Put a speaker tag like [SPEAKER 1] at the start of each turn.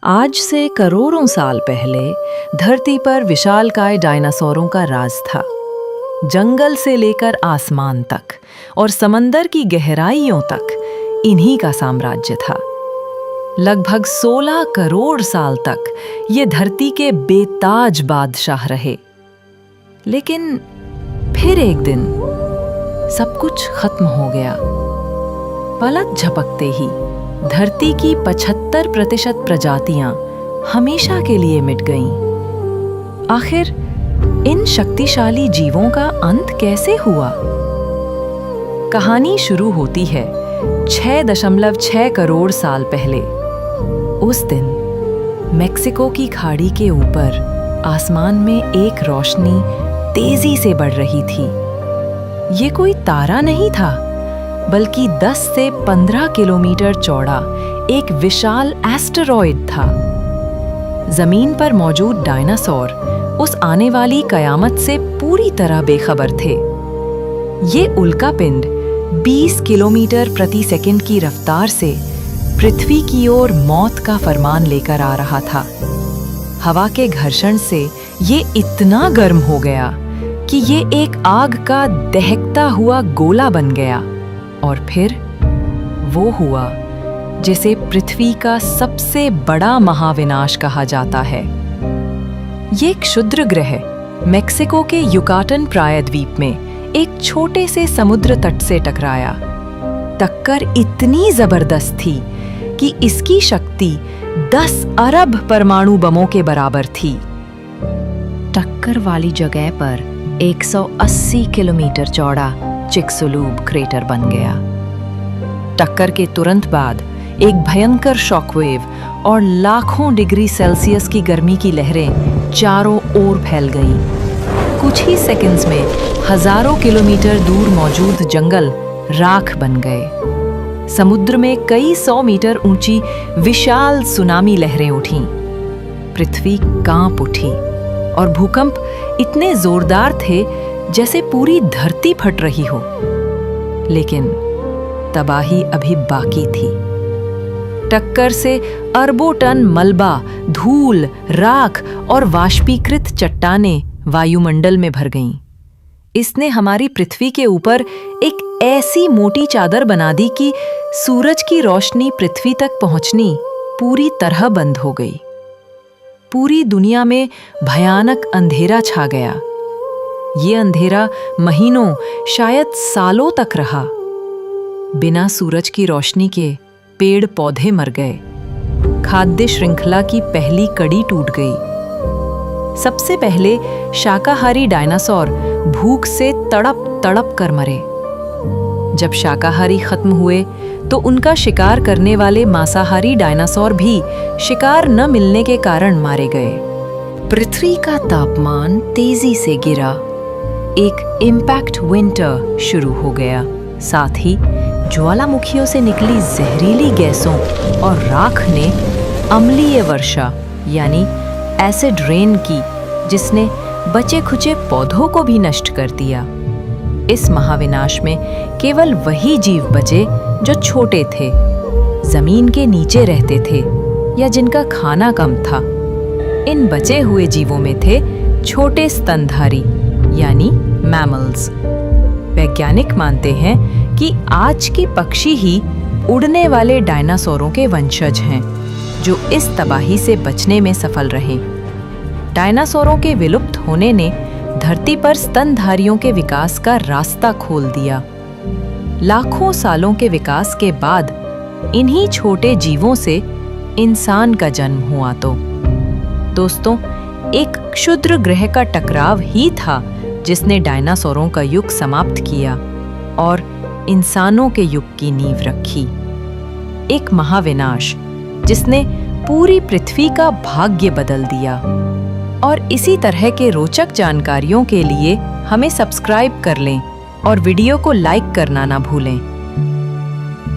[SPEAKER 1] आज से करोड़ों साल पहले धरती पर विशालकाय डायनासोरों का राज था। जंगल से लेकर आसमान तक और समंदर की गहराइयों तक इन्हीं का साम्राज्य था। लगभग 16 करोड़ साल तक ये धरती के बेताज बादशाह रहे। लेकिन फिर एक दिन सब कुछ खत्म हो गया। पलक झपकते ही धरती की 75% प्रजातियां हमेशा के लिए मिट गईं। आखिर इन शक्तिशाली जीवों का अंत कैसे हुआ? कहानी शुरू होती है 6.6 करोड़ साल पहले। उस दिन मेक्सिको की खाड़ी के ऊपर आसमान में एक रोशनी तेजी से बढ़ रही थी। ये कोई तारा नहीं था, बल्कि 10 से 15 किलोमीटर चौड़ा एक विशाल एस्टेरॉयड था। जमीन पर मौजूद डायनासोर उस आने वाली कयामत से पूरी तरह बेखबर थे। ये उल्कापिंड 20 किलोमीटर प्रति सेकंड की रफ्तार से पृथ्वी की ओर मौत का फरमान लेकर आ रहा था। हवा के घर्षण से ये इतना गर्म हो गया कि ये एक आग का दहकता हुआ गोला बन गया। और फिर वो हुआ जिसे पृथ्वी का सबसे बड़ा महाविनाश कहा जाता है। ये क्षुद्र ग्रह मेक्सिको के युकाटन प्रायद्वीप में एक छोटे से समुद्र तट से टकराया। टक्कर इतनी जबरदस्त थी कि इसकी शक्ति 10 अरब परमाणु बमों के बराबर थी। टक्कर वाली जगह पर 180 किलोमीटर चौड़ा चिक्सुलूब क्रेटर बन गया। टक्कर के तुरंत बाद एक भयंकर शॉकवेव और लाखों डिग्री सेल्सियस की गर्मी की लहरें चारों ओर फैल गईं। कुछ ही सेकंड्स में हजारों किलोमीटर दूर मौजूद जंगल राख बन गए। समुद्र में कई 100 मीटर ऊंची विशाल सुनामी लहरें उठीं। पृथ्वी कांप उठी और भूकंप इतने जोरदार थे जैसे पूरी धरती फट रही हो। लेकिन तबाही अभी बाकी थी। टक्कर से अरबों टन मलबा, धूल, राख और वाष्पीकृत चट्टानें वायुमंडल में भर गईं। इसने हमारी पृथ्वी के ऊपर एक ऐसी मोटी चादर बना दी कि सूरज की रोशनी पृथ्वी तक पहुंचनी पूरी तरह बंद हो गई। पूरी दुनिया में भयानक अंधेरा छा गया। ये अंधेरा महीनों, शायद सालों तक रहा। बिना सूरज की रोशनी के पेड़ पौधे मर गए। खाद्य श्रृंखला की पहली कड़ी टूट गई। सबसे पहले शाकाहारी डायनासोर भूख से तड़प तड़प कर मरे। जब शाकाहारी खत्म हुए तो उनका शिकार करने वाले मांसाहारी डायनासोर भी शिकार न मिलने के कारण मारे गए। पृथ्वी का तापमान तेजी से गिरा। एक इम्पैक्ट विंटर शुरू हो गया। साथ ही ज्वालामुखियों से निकली जहरीली गैसों और राख ने अम्लीय वर्षा यानी एसिड रेन की, जिसने बचे खुचे पौधों को भी नष्ट कर दिया। इस महाविनाश में केवल वही जीव बचे जो छोटे थे, जमीन के नीचे रहते थे या जिनका खाना कम था। इन बचे हुए जीवों में थे छोटे स्तनधारी यानी मैमल्स। वैज्ञानिक मानते हैं कि आज के पक्षी ही उड़ने वाले डायनासोरों के वंशज हैं, जो इस तबाही से बचने में सफल रहे। डायनासोरों के विलुप्त होने ने धरती पर स्तनधारियों के विकास का रास्ता खोल दिया। लाखों सालों के विकास के बाद इन्हीं छोटे जीवों से इंसान का जन्म हुआ। तो दोस्तों, एक क्षुद्र ग्रह का टकराव ही था जिसने डायनासोरों का युग समाप्त किया और इंसानों के युग की नींव रखी। एक महाविनाश जिसने पूरी पृथ्वी का भाग्य बदल दिया। और इसी तरह के रोचक जानकारियों के लिए हमें सब्सक्राइब कर लें और वीडियो को लाइक करना ना भूलें।